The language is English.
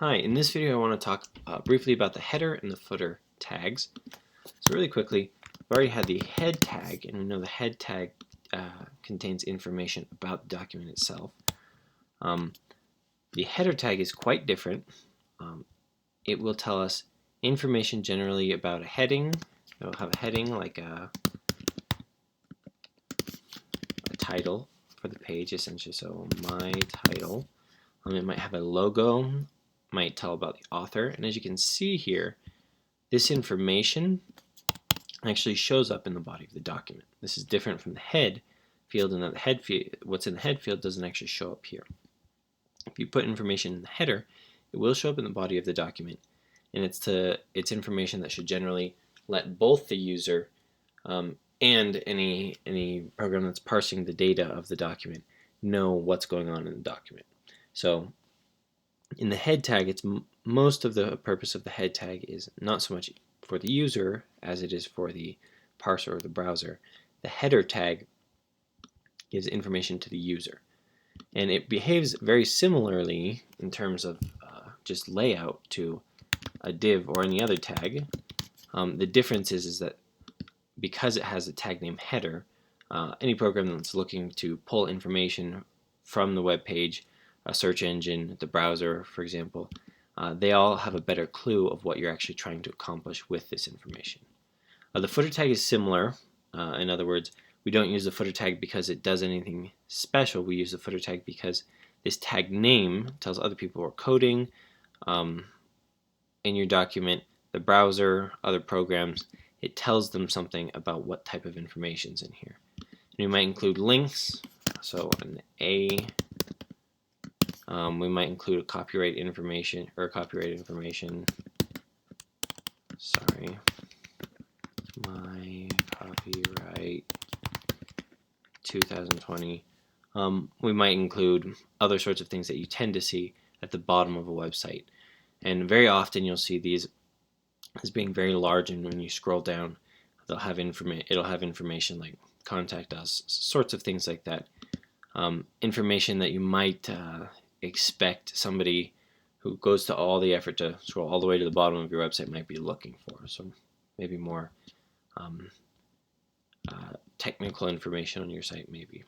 Hi, in this video I want to talk briefly about the header and the footer tags. So really quickly, we've already had the head tag, and we know the head tag contains information about the document itself. The header tag is quite different. It will tell us information generally about a heading. It will have a heading like a title for the page, essentially. So my title. It might have a logo, might tell about the author, and as you can see here, this information actually shows up in the body of the document. This is different from the head field, in that the head field, what's in the head field doesn't actually show up here. If you put information in the header, it will show up in the body of the document, and it's information that should generally let both the user and any program that's parsing the data of the document know what's going on in the document. So in the head tag, most of the purpose of the head tag is not so much for the user as it is for the parser or the browser. The header tag gives information to the user, and it behaves very similarly in terms of just layout to a div or any other tag. The difference is that because it has a tag name header, any program that's looking to pull information from the web page, a search engine, the browser, for example, they all have a better clue of what you're actually trying to accomplish with this information. The footer tag is similar. In other words, we don't use the footer tag because it does anything special. We use the footer tag because this tag name tells other people who are coding in your document, the browser, other programs, it tells them something about what type of information is in here. And we might include links, so an A. We might include a copyright information, sorry, my copyright 2020. We might include other sorts of things that you tend to see at the bottom of a website. And very often you'll see these as being very large, and when you scroll down, it'll have information like contact us, sorts of things like that. Information that you might expect somebody who goes to all the effort to scroll all the way to the bottom of your website might be looking for. So maybe more technical information on your site, maybe.